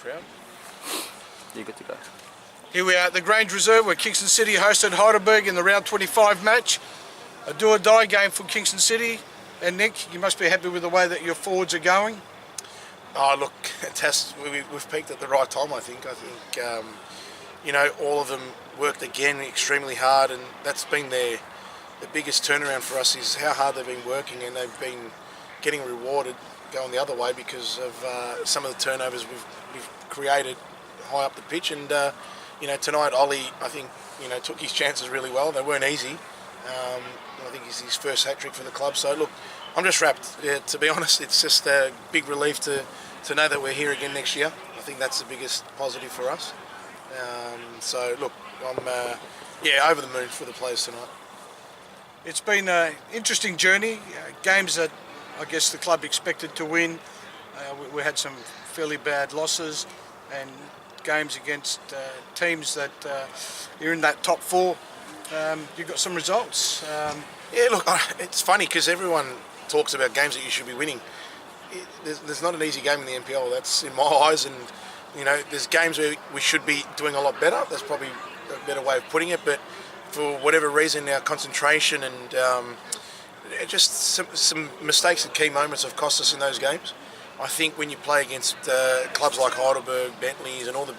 Crowd. You're good to go. Here we are at the Grange Reserve where Kingston City hosted Heidelberg in the round 25 match. A do or die game for Kingston City. And Nick, you must be happy with the way that your forwards are going. Oh look, we've peaked at the right time. I think you know, all of them worked again extremely hard, and that's been the biggest turnaround for us, is how hard they've been working, and they've been getting rewarded going the other way because of some of the turnovers we've created high up the pitch. And you know, tonight Ollie, I think, you know, took his chances really well. They weren't easy. I think it's his first hat-trick for the club. So look, I'm just wrapped. Yeah, to be honest, it's just a big relief to know that we're here again next year. I think that's the biggest positive for us. So look, I'm over the moon for the players tonight. It's been an interesting journey. Games that I guess the club expected to win. We had some fairly bad losses, and games against teams that are in that top four. You've got some results. Yeah, look, it's funny because everyone talks about games that you should be winning. There's not an easy game in the NPL, that's in my eyes, and you know, there's games where we should be doing a lot better. That's probably a better way of putting it, but for whatever reason, our concentration and just some mistakes at key moments have cost us in those games. I think when you play against clubs like Heidelberg, Bentleys, and all the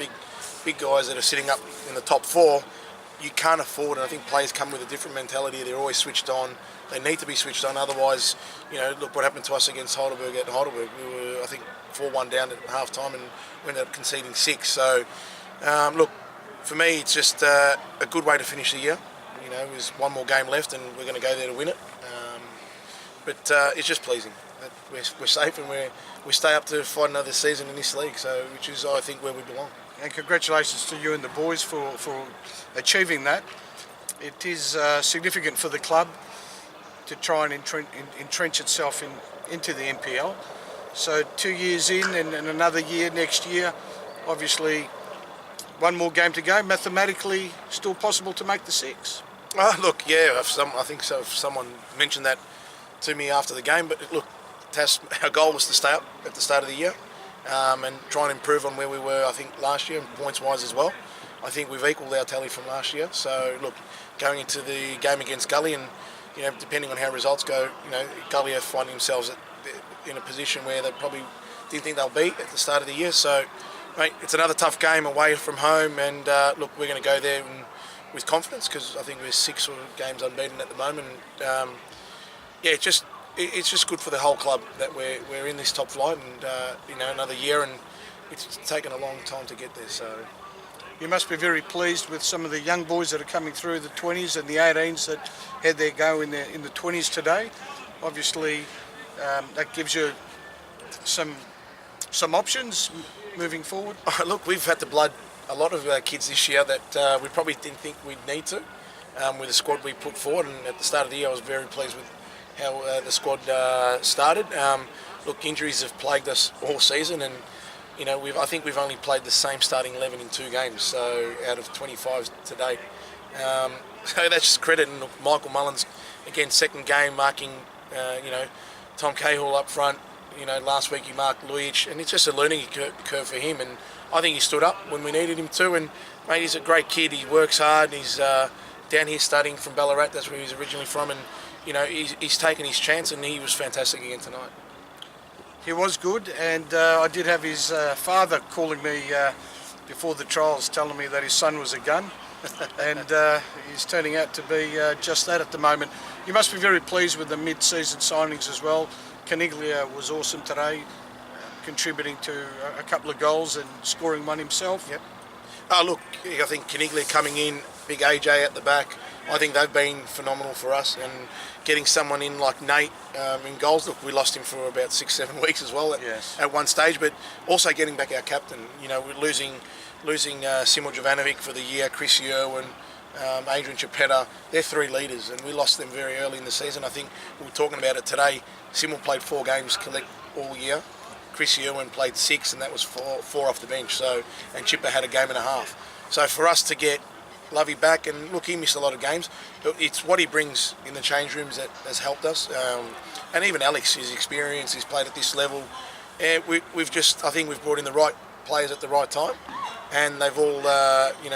big guys that are sitting up in the top four, you can't afford, and I think players come with a different mentality. They're always switched on. They need to be switched on. Otherwise, you know, look what happened to us against Heidelberg at Heidelberg. We were, I think, 4-1 down at half time, and we ended up conceding 6. So, look, for me, it's just a good way to finish the year. You know, there's one more game left, and we're going to go there to win it. But it's just pleasing that we're safe, and we stay up to fight another season in this league. So, which is, I think, where we belong. And congratulations to you and the boys for achieving that. It is significant for the club to try and entrench itself into the NPL. So 2 years in and another year next year, obviously one more game to go. Mathematically still possible to make the 6. Look, yeah, I think so. If someone mentioned that to me after the game, but look, our goal was to stay up at the start of the year. And try and improve on where we were, I think, last year, points-wise as well. I think we've equalled our tally from last year. So, look, going into the game against Gully, and, you know, depending on how results go, you know, Gully are finding themselves in a position where they probably didn't think they'll be at the start of the year. So, mate, it's another tough game away from home, and, look, we're going to go there with confidence because I think we're 6 games unbeaten at the moment. Yeah, it's just good for the whole club that we're in this top flight, and you know, another year, and it's taken a long time to get there. So you must be very pleased with some of the young boys that are coming through the 20s and the 18s that had their go in the 20s today. Obviously, that gives you some options moving forward. Look, we've had to blood a lot of kids this year that we probably didn't think we'd need to with the squad we put forward, and at the start of the year I was very pleased with how the squad started. Look, injuries have plagued us all season, and you know, I think we've only played the same starting 11 in 2 games, so out of 25 to date. So that's just credit. And look, Michael Mullins, again, second game marking, you know, Tom Cahill up front. You know, last week he marked Luic, and it's just a learning curve for him. And I think he stood up when we needed him to. And mate, he's a great kid. He works hard. He's down here studying from Ballarat. That's where he's originally from, and you know, he's taken his chance, and he was fantastic again tonight. He was good, and I did have his father calling me before the trials, telling me that his son was a gun, and he's turning out to be just that at the moment. You must be very pleased with the mid-season signings as well. Caniglia was awesome today, contributing to a couple of goals and scoring one himself. Yep. Oh, look, I think Caniglia coming in, big AJ at the back, I think they've been phenomenal for us, and getting someone in like Nate in goals. Look, we lost him for about 6-7 weeks as well at one stage, but also getting back our captain. You know, we're losing Simon Jovanovic for the year, Chris Yerwin, Adrian Chapetta. They're 3 leaders, and we lost them very early in the season. I think we were talking about it today. Simon played 4 games collect all year. Chris Yerwin played 6, and that was 4 off the bench. So, and Chipper had a game and a half. So for us to get Lovey back, and look, he missed a lot of games, but it's what he brings in the change rooms that has helped us. And even Alex, his experience, he's played at this level. And I think we've brought in the right players at the right time, and they've all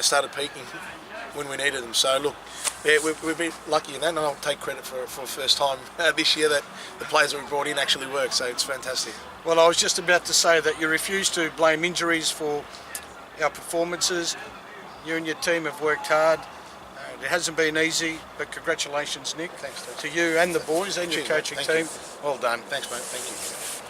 started peaking when we needed them. So look, yeah, we've been lucky in that, and I'll take credit for the first time this year that the players that we brought in actually work. So it's fantastic. Well, I was just about to say that you refuse to blame injuries for our performances. You and your team have worked hard. It hasn't been easy, but congratulations, Nick. Thanks, Dad. To you and the boys and your Cheers, mate. coaching Thank team. you. Well done. Thanks, mate. Thank you.